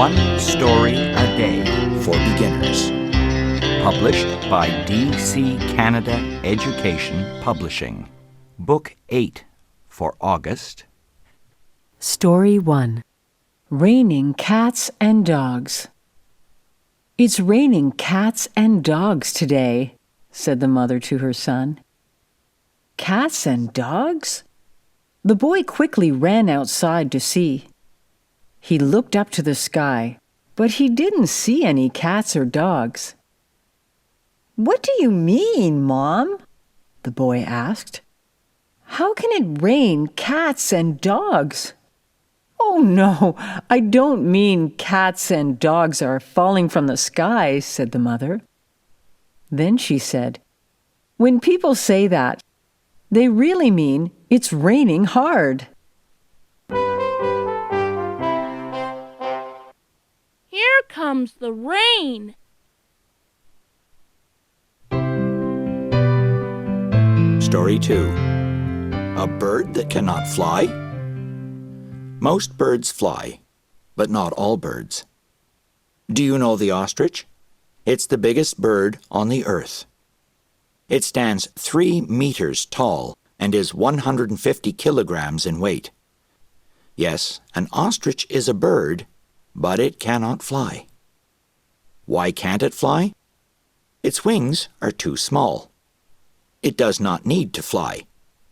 One Story a Day for Beginners. Published by DC Canada Education Publishing. Book 8 for August. Story 1. Raining Cats and Dogs. "It's raining cats and dogs today," said the mother to her son. "Cats and dogs?" The boy quickly ran outside to see. He looked up to the sky, but he didn't see any cats or dogs. "What do you mean, Mom?" the boy asked. "How can it rain cats and dogs?" "Oh, no, I don't mean cats and dogs are falling from the sky," said the mother. Then she said, "When people say that, they really mean it's raining hard." Here comes the rain. Story 2. A bird that cannot fly? Most birds fly, but not all birds. Do you know the ostrich? It's the biggest bird on the earth. It stands 3 meters tall and is 150 kilograms in weight. Yes, an ostrich is a bird, but it cannot fly. Why can't it fly? Its wings are too small. It does not need to fly.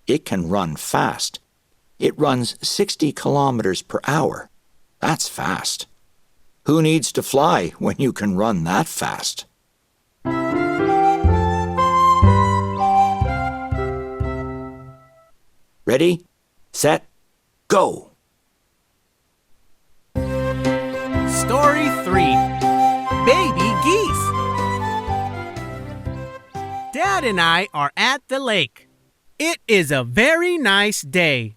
It can run fast. It runs 60 kilometers per hour. That's fast. Who needs to fly when you can run that fast? Ready, set, go! Story 3. Baby Geese. Dad and I are at the lake. It is a very nice day.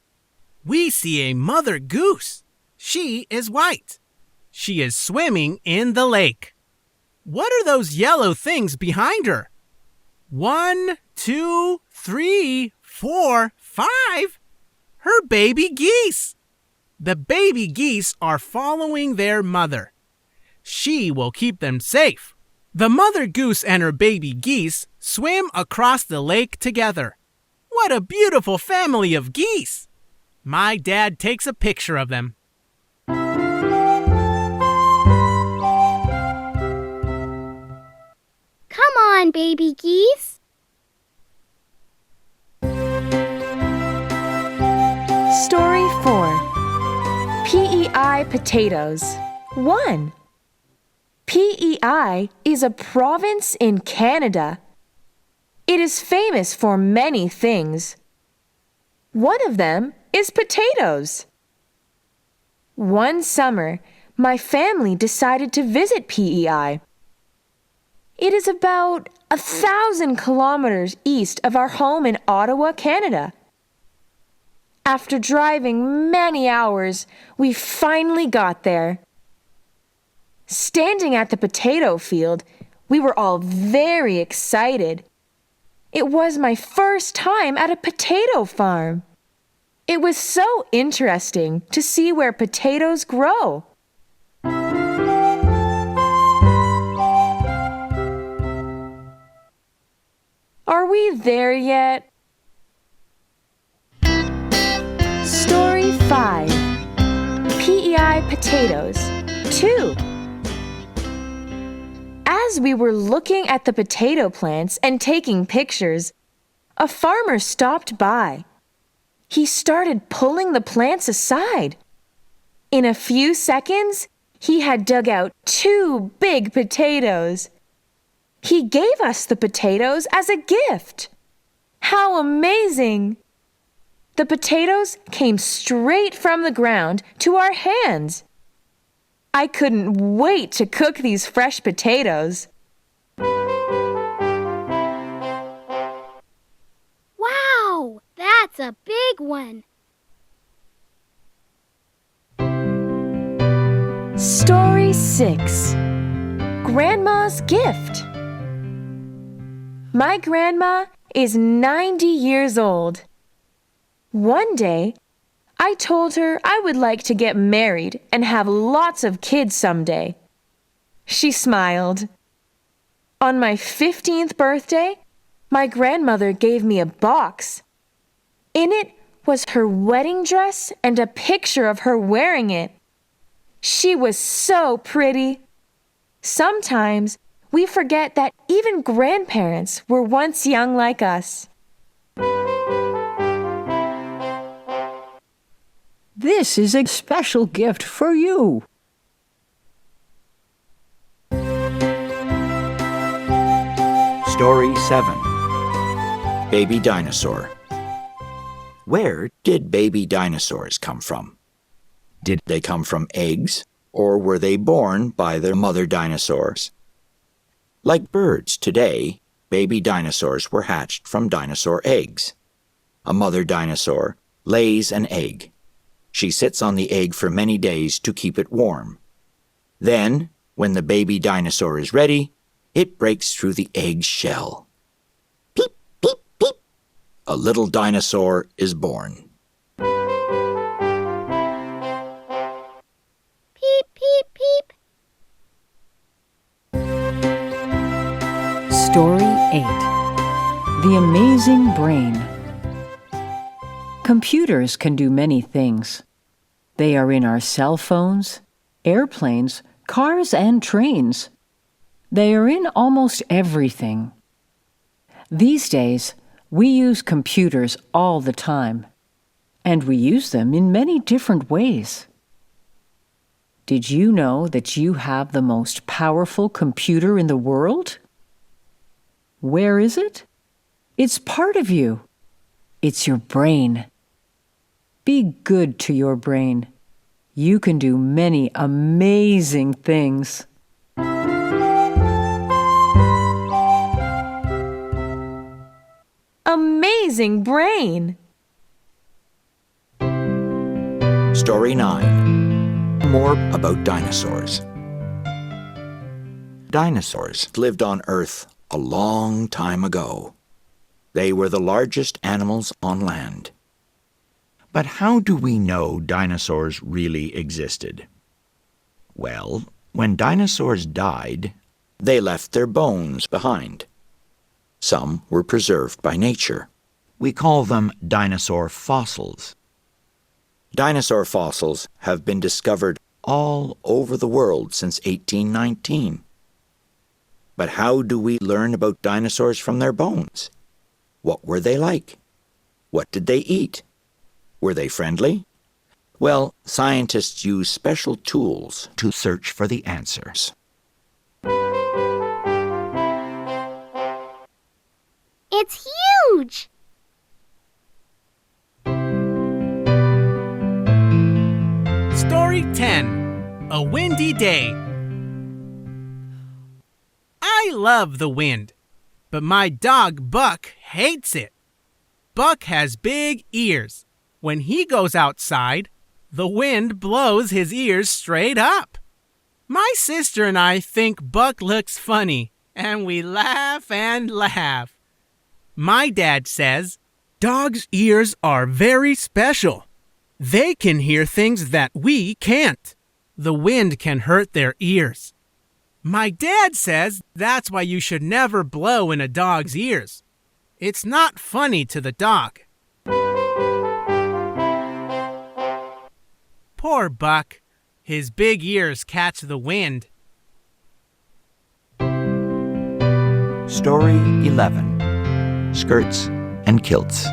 We see a mother goose. She is white. She is swimming in the lake. What are those yellow things behind her? 1, 2, 3, 4, 5. Her baby geese. The baby geese are following their mother. She will keep them safe. The mother goose and her baby geese swim across the lake together. What a beautiful family of geese! My dad takes a picture of them. Come on, baby geese. Story 4. PEI Potatoes. 1. PEI is a province in Canada. It is famous for many things. One of them is potatoes. One summer, my family decided to visit PEI. It is about 1,000 kilometers east of our home in Ottawa, Canada. After driving many hours, we finally got there. Standing at the potato field, we were all very excited. It was my first time at a potato farm. It was so interesting to see where potatoes grow. Are we there yet? Story 5. PEI Potatoes. 2. As we were looking at the potato plants and taking pictures, a farmer stopped by. He started pulling the plants aside. In a few seconds, he had dug out 2 big potatoes. He gave us the potatoes as a gift. How amazing! The potatoes came straight from the ground to our hands. I couldn't wait to cook these fresh potatoes. Wow, that's a big one. Story 6. Grandma's Gift. My grandma is 90 years old. One day, I told her I would like to get married and have lots of kids someday. She smiled. On my 15th birthday, my grandmother gave me a box. In it was her wedding dress and a picture of her wearing it. She was so pretty. Sometimes we forget that even grandparents were once young like us. This is a special gift for you. Story 7. Baby Dinosaur. Where did baby dinosaurs come from? Did they come from eggs, or were they born by their mother dinosaurs? Like birds today, baby dinosaurs were hatched from dinosaur eggs. A mother dinosaur lays an egg. She sits on the egg for many days to keep it warm. Then, when the baby dinosaur is ready, it breaks through the egg shell. Peep, peep, peep. A little dinosaur is born. Peep, peep, peep. Story 8. The Amazing Brain. Computers can do many things. They are in our cell phones, airplanes, cars, and trains. They are in almost everything. These days, we use computers all the time, and we use them in many different ways. Did you know that you have the most powerful computer in the world? Where is it? It's part of you. It's your brain. Be good to your brain. You can do many amazing things. Amazing brain! Story 9. More about dinosaurs. Dinosaurs lived on Earth a long time ago. They were the largest animals on land. But how do we know dinosaurs really existed? Well, when dinosaurs died, they left their bones behind. Some were preserved by nature. We call them dinosaur fossils. Dinosaur fossils have been discovered all over the world since 1819. But how do we learn about dinosaurs from their bones? What were they like? What did they eat? Were they friendly? Well, scientists use special tools to search for the answers. It's huge! Story 10. A Windy Day. I love the wind, but my dog Buck hates it. Buck has big ears. When he goes outside, the wind blows his ears straight up. My sister and I think Buck looks funny, and we laugh and laugh. My dad says, dogs' ears are very special. They can hear things that we can't. The wind can hurt their ears. My dad says that's why you should never blow in a dog's ears. It's not funny to the dog. Poor Buck. His big ears catch the wind. Story 11. Skirts and kilts.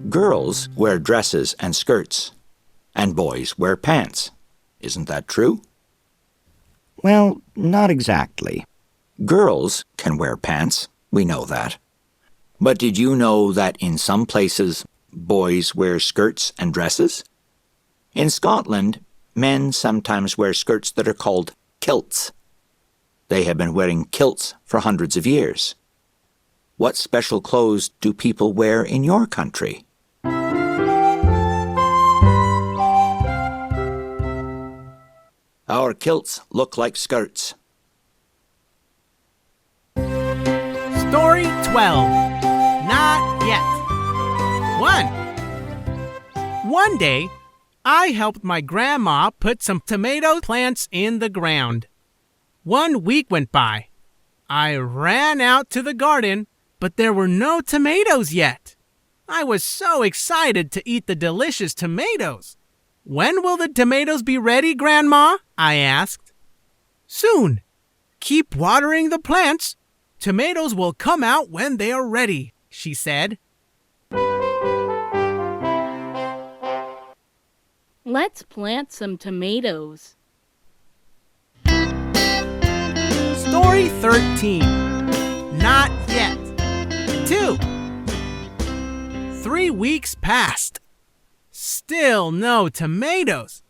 Girls wear dresses and skirts, and boys wear pants. Isn't that true? Well, not exactly. Girls can wear pants, we know that. But did you know that in some places, boys wear skirts and dresses? In Scotland, men sometimes wear skirts that are called kilts. They have been wearing kilts for hundreds of years. What special clothes do people wear in your country? Our kilts look like skirts. Story 12. Not yet. 1. One day, I helped my grandma put some tomato plants in the ground. 1 week went by. I ran out to the garden, but there were no tomatoes yet. I was so excited to eat the delicious tomatoes. When will the tomatoes be ready, Grandma? I asked. Soon. Keep watering the plants. Tomatoes will come out when they are ready, she said. Let's plant some tomatoes. Story 13. Not yet. 2. 3 weeks passed. Still no tomatoes.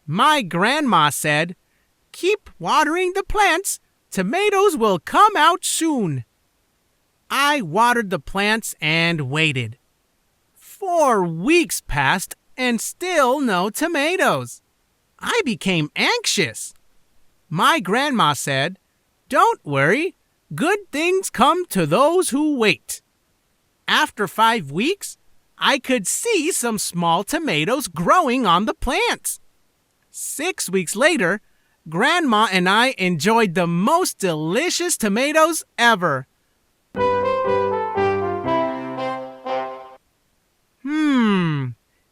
My grandma said, "Keep watering the plants. Tomatoes will come out soon." I watered the plants and waited. 4 weeks passed and still no tomatoes. I became anxious. My grandma said, "Don't worry. Good things come to those who wait." After 5 weeks, I could see some small tomatoes growing on the plants. 6 weeks later, Grandma and I enjoyed the most delicious tomatoes ever.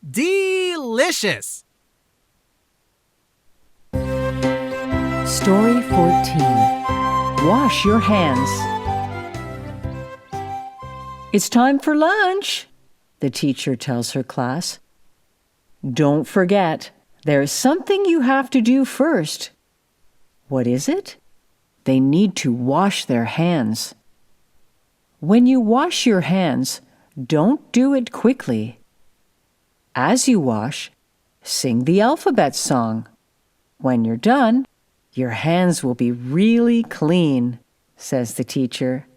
Delicious. Story 14. Wash your hands. It's time for lunch, the teacher tells her class. Don't forget, there's something you have to do first. What is it? They need to wash their hands. When you wash your hands, don't do it quickly. As you wash, sing the alphabet song. When you're done, your hands will be really clean, says the teacher.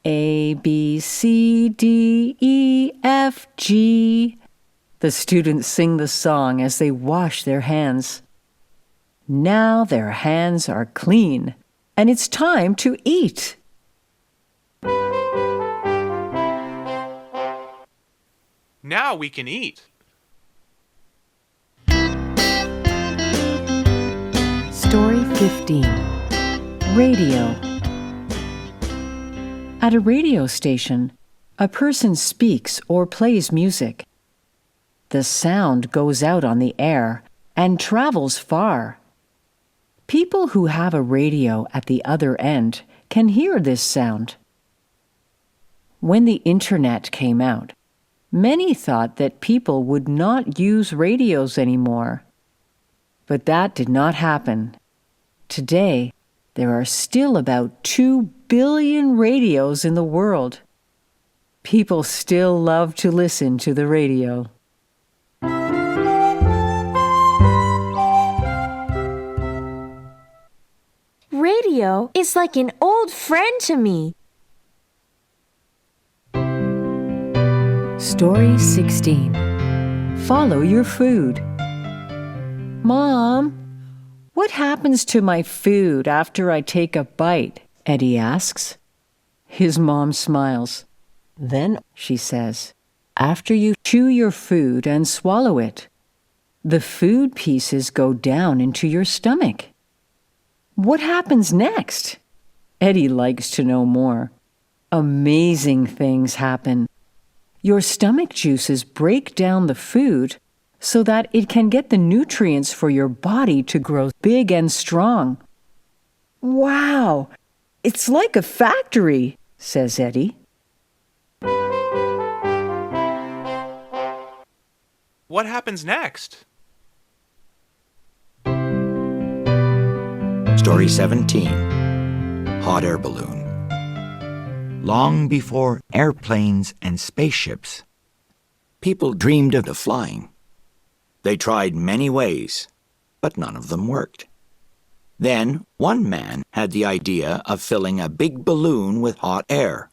A, B, C, D, E, F, G. The students sing the song as they wash their hands. Now their hands are clean, and it's time to eat. Now we can eat. Story 15. Radio. At a radio station, a person speaks or plays music. The sound goes out on the air and travels far. People who have a radio at the other end can hear this sound. When the internet came out, many thought that people would not use radios anymore. But that did not happen. Today, there are still about 2 billion radios in the world. People still love to listen to the radio. Radio is like an old friend to me. Story 16. Follow your food. Mom, what happens to my food after I take a bite? Eddie asks. His mom smiles. Then, she says, after you chew your food and swallow it, the food pieces go down into your stomach. What happens next? Eddie likes to know more. Amazing things happen. Your stomach juices break down the food so that it can get the nutrients for your body to grow big and strong. Wow! It's like a factory, says Eddie. What happens next? Story 17. Hot air balloon. Long before airplanes and spaceships, people dreamed of flying. They tried many ways, but none of them worked. Then one man had the idea of filling a big balloon with hot air.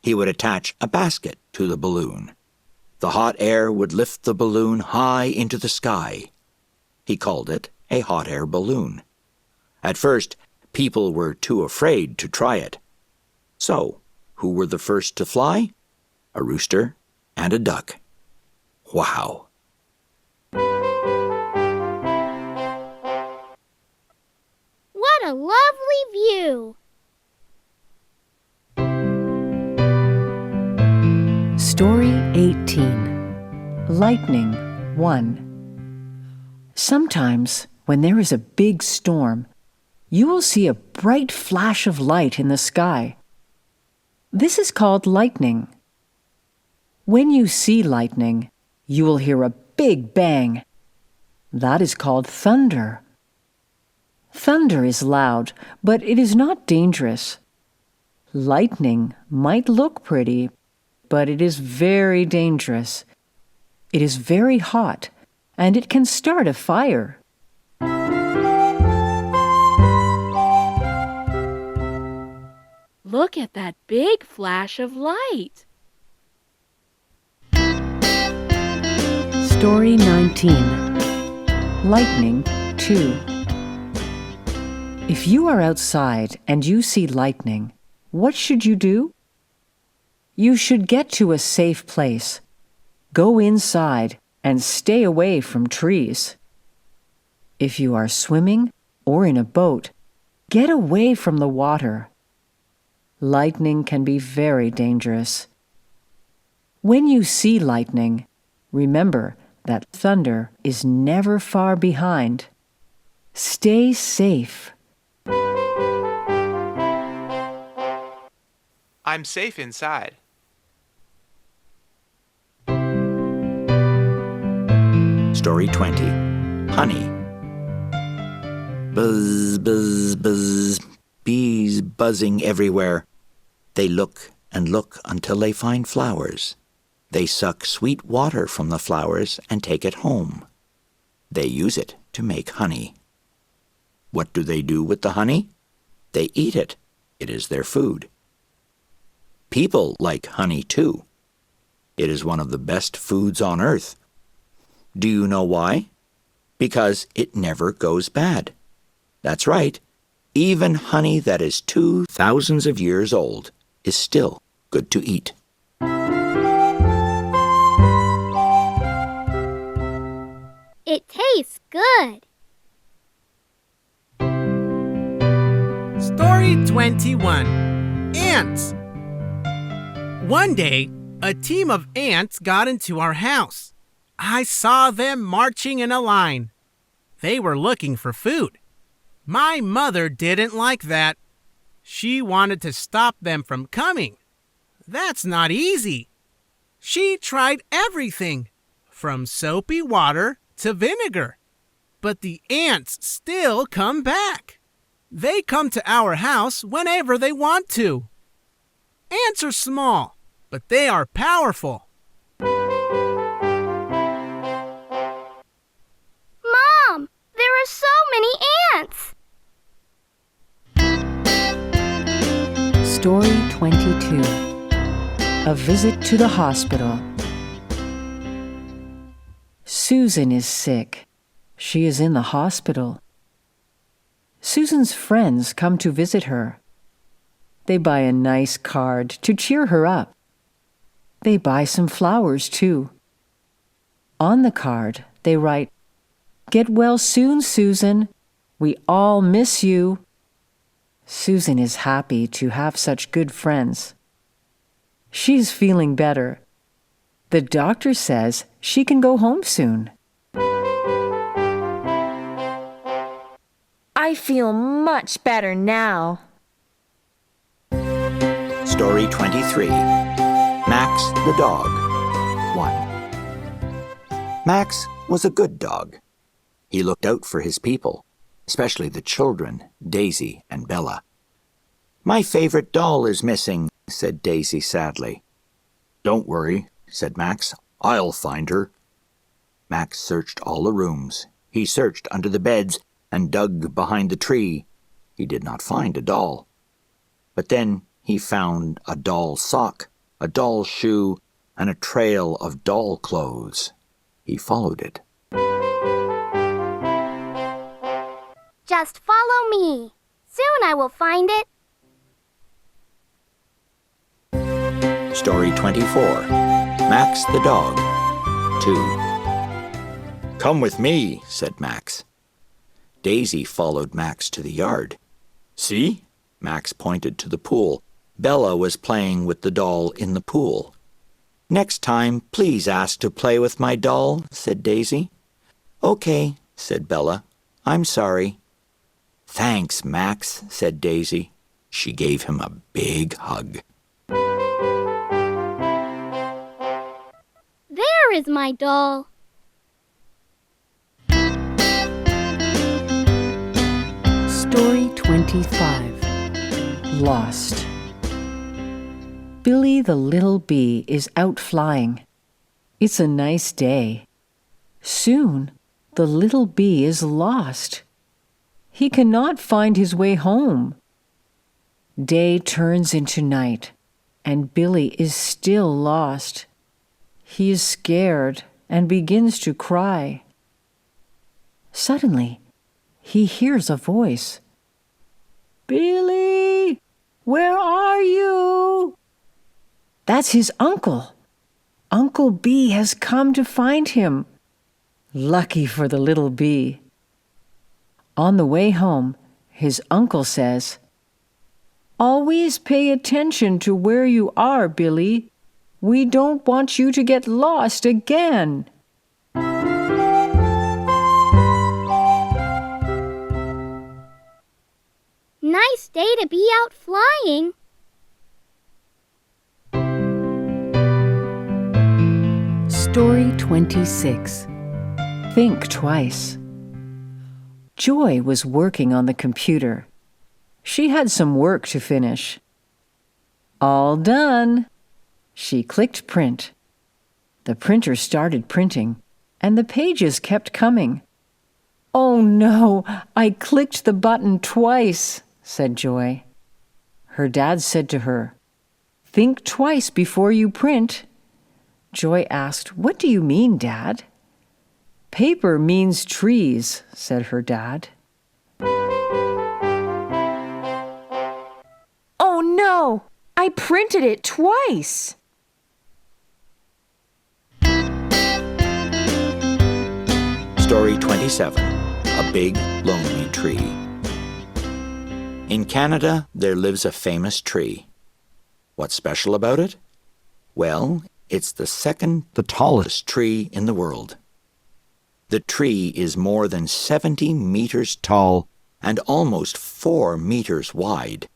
He would attach a basket to the balloon. The hot air would lift the balloon high into the sky. He called it a hot air balloon. At first, people were too afraid to try it. So, who were the first to fly? A rooster and a duck. Wow. What a lovely view! Story 18. Lightning 1. Sometimes, when there is a big storm, you will see a bright flash of light in the sky. This is called lightning. When you see lightning, you will hear a big bang. That is called thunder. Thunder is loud, but it is not dangerous. Lightning might look pretty, but it is very dangerous. It is very hot, and it can start a fire. Look at that big flash of light. Story 19. Lightning 2. If you are outside and you see lightning, what should you do? You should get to a safe place. Go inside and stay away from trees. If you are swimming or in a boat, get away from the water. Lightning can be very dangerous. When you see lightning, remember that thunder is never far behind. Stay safe. I'm safe inside. Story 20. Honey. Buzz, buzz, buzz. Bees buzzing everywhere. They look and look until they find flowers. They suck sweet water from the flowers and take it home. They use it to make honey. What do they do with the honey? They eat it. It is their food. People like honey too. It is one of the best foods on earth. Do you know why? Because it never goes bad. That's right. Even honey that is 2,000 of years old is still good to eat. It tastes good. Story 21. Ants. One day, a team of ants got into our house. I saw them marching in a line. They were looking for food. My mother didn't like that. She wanted to stop them from coming. That's not easy. She tried everything, from soapy water to vinegar. But the ants still come back. They come to our house whenever they want to. Ants are small, but they are powerful. Mom, there are so many ants. Story 22. A visit to the hospital. Susan is sick. She is in the hospital. Susan's friends come to visit her. They buy a nice card to cheer her up. They buy some flowers, too. On the card, they write, "Get well soon, Susan. We all miss you." Susan is happy to have such good friends. She's feeling better. The doctor says she can go home soon. I feel much better now. Story 23. Max the Dog 1. Max was a good dog. He looked out for his people, especially the children, Daisy and Bella. "My favorite doll is missing," said Daisy sadly. "Don't worry," said Max. "I'll find her." Max searched all the rooms. He searched under the beds and dug behind the tree. He did not find a doll. But then he found a doll sock, a doll shoe, and a trail of doll clothes. He followed it. Just follow me. Soon I will find it. Story 24. Max the Dog too. "Come with me," said Max. Daisy followed Max to the yard. "See?" Max pointed to the pool. Bella was playing with the doll in the pool. "Next time, please ask to play with my doll," said Daisy. "Okay," said Bella. "I'm sorry." "Thanks, Max," said Daisy. She gave him a big hug. There is my doll. Story 25. Lost. Billy the little bee is out flying. It's a nice day. Soon, the little bee is lost. He cannot find his way home. Day turns into night, and Billy is still lost. He is scared and begins to cry. Suddenly, he hears a voice. "Billy, where are you?" That's his uncle. Uncle Bee has come to find him. Lucky for the little bee. On the way home, his uncle says, "Always pay attention to where you are, Billy. We don't want you to get lost again." Nice day to be out flying. Story 26. Think Twice. Joy was working on the computer. She had some work to finish. All done. She clicked print. The printer started printing, and the pages kept coming. "Oh no, I clicked the button twice," said Joy. Her dad said to her, "Think twice before you print." Joy asked, "What do you mean, Dad?" "Paper means trees," said her dad. Oh no! I printed it twice! Story 27. A Big Lonely Tree. In Canada, there lives a famous tree. What's special about it? Well, it's the tallest tree in the world. The tree is more than 70 meters tall and almost 4 meters wide.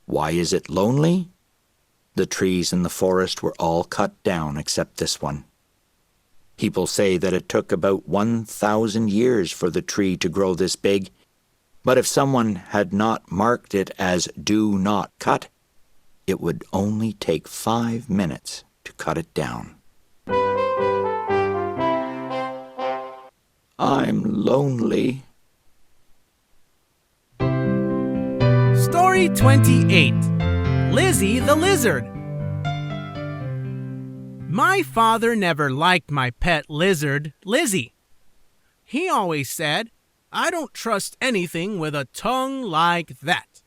Why is it lonely? The trees in the forest were all cut down except this one. People say that it took about 1,000 years for the tree to grow this big, but if someone had not marked it as "Do Not Cut," it would only take 5 minutes to cut it down. I'm lonely. Story 28. Lizzie the Lizard. My father never liked my pet lizard, Lizzie. He always said, "I don't trust anything with a tongue like that."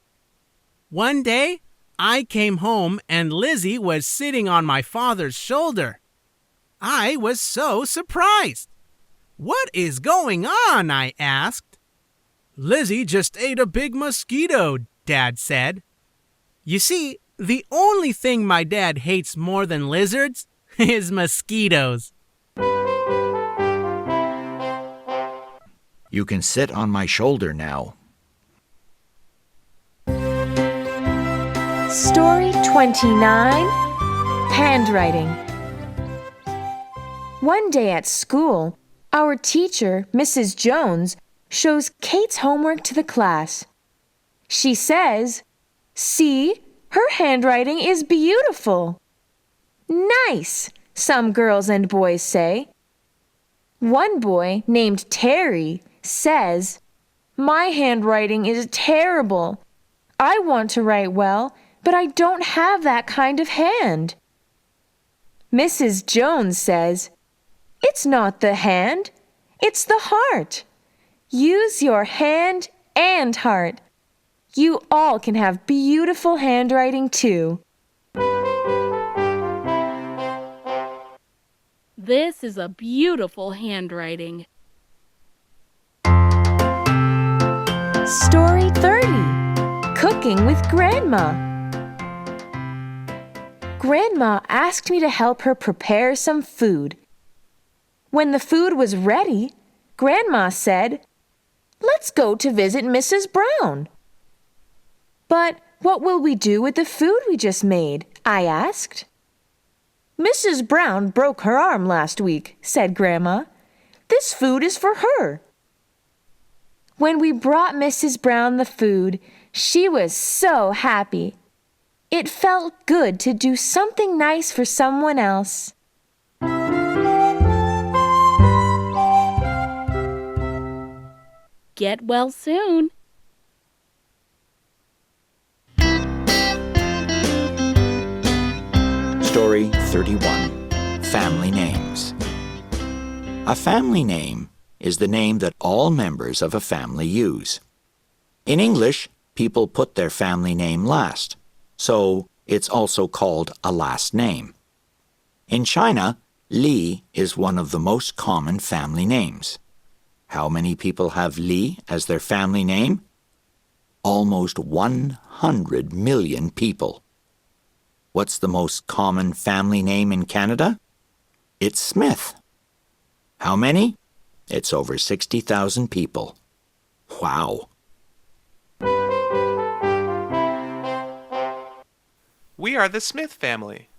One day, I came home and Lizzie was sitting on my father's shoulder. I was so surprised. "What is going on?" I asked. "Lizzie just ate a big mosquito," Dad said. You see, the only thing my dad hates more than lizards is mosquitoes. You can sit on my shoulder now. Story 29. Handwriting. One day at school, our teacher, Mrs. Jones, shows Kate's homework to the class. She says, "See, her handwriting is beautiful." "Nice," some girls and boys say. One boy named Terry says, "My handwriting is terrible. I want to write well, but I don't have that kind of hand." Mrs. Jones says, "It's not the hand, it's the heart. Use your hand and heart. You all can have beautiful handwriting too." This is a beautiful handwriting. Story 30. Cooking with Grandma. Grandma asked me to help her prepare some food. When the food was ready, Grandma said, "Let's go to visit Mrs. Brown." "But what will we do with the food we just made?" I asked. "Mrs. Brown broke her arm last week," said Grandma. "This food is for her." When we brought Mrs. Brown the food, she was so happy. It felt good to do something nice for someone else. Get well soon. Story 31. Family Names. A family name is the name that all members of a family use. In English, people put their family name last, so it's also called a last name. In China, Li is one of the most common family names. How many people have Li as their family name? Almost 100 million people. What's the most common family name in Canada? It's Smith. How many? It's over 60,000 people. Wow! We are the Smith family.